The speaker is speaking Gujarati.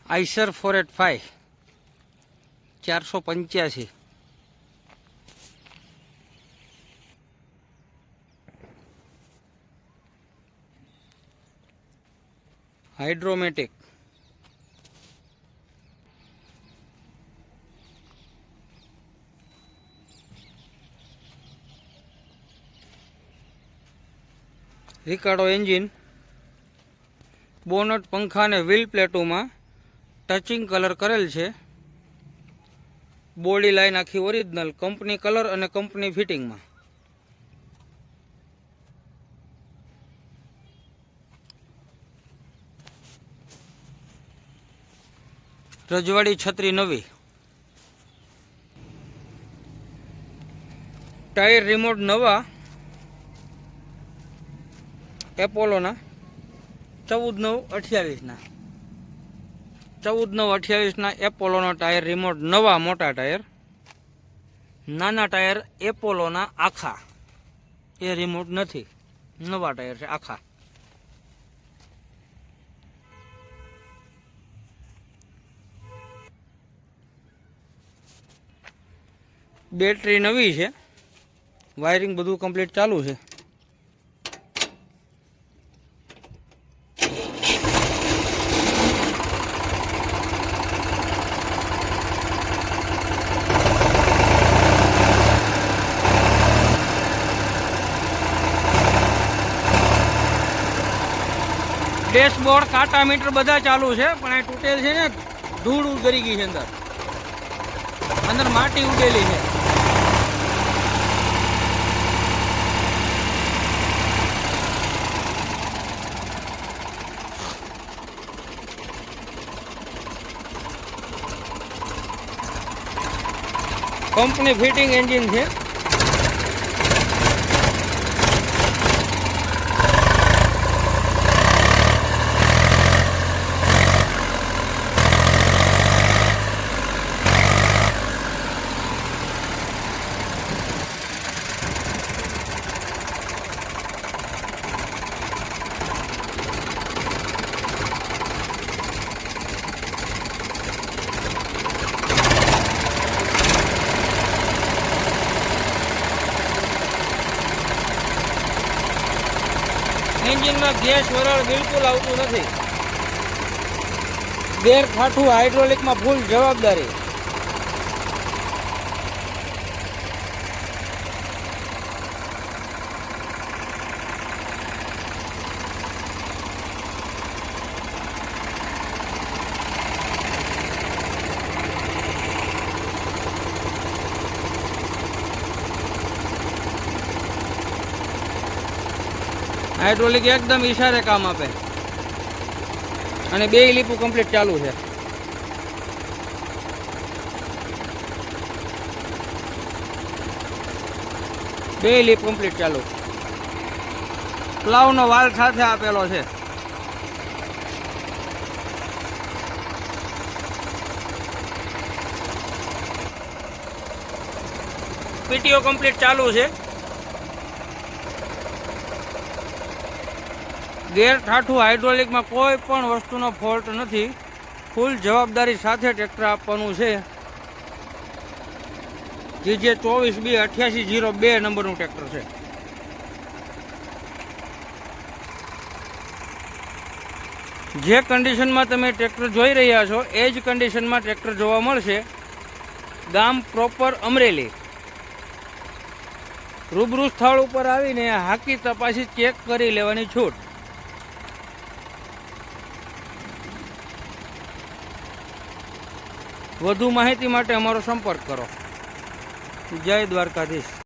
આઈસર 485 485 હાઇડ્રોમેટિક રિકાર્ડો એન્જિન બોનટ પંખા અને વ્હીલ પ્લેટોમાં ટચિંગ કલર કરેલ છે બોડી લાઈન આખી ઓરિજિનલ કંપની કલર અને કંપની ફિટિંગમાં રજવાડી છત્રી નવી ટાયર રિમોટ નવા એપોલોના 14/9/28 14/9/28 એપોલોનો ટાયર રિમોટ નવા મોટા ટાયર નાના ટાયર એપોલોના આખા એ રિમોટ નથી નવા ટાયર છે આખા બેટરી નવી છે વાયરિંગ બધું કમ્પ્લીટ ચાલુ છે ડેશબોર્ડ કાંટા મીટર બધા ચાલુ છે પણ આ તૂટેલ છે ને ધૂળ ઉતરી ગઈ છે અંદર માટી ઉડેલી છે કંપની ફિટિંગ એન્જિન છે એન્જિનમાં ગેસ વરાળ બિલકુલ આવતું નથી ગેર ખાઠું હાઇડ્રોલિકમાં ફૂલ જવાબદારી હાઇડ્રોલિક એકદમ ઈશારે કામ આપે અને બે લીપું કમ્પ્લીટ ચાલુ છે બે લીપ કમ્પ્લીટ ચાલુ પ્લાવનો વાલ સાથે આપેલો છે પીટીઓ કમ્પ્લીટ ચાલુ છે ગેર ઠાઠું હાઇડ્રોલિકમાં કોઈ પણ વસ્તુનો ફોલ્ટ નથી ફૂલ જવાબદારી સાથે ટ્રેક્ટર આપવાનું છે જે 24B8802 નંબરનું ટ્રેક્ટર છે જે કન્ડિશનમાં તમે ટ્રેક્ટર જોઈ રહ્યા છો એ જ કન્ડિશનમાં ટ્રેક્ટર જોવા મળશે ગામ પ્રોપર અમરેલી રૂબરૂ સ્થળ ઉપર આવીને હાકી તપાસી ચેક કરી લેવાની છૂટ વધુ માહિતી માટે અમારો સંપર્ક કરો જય દ્વારકાધીશ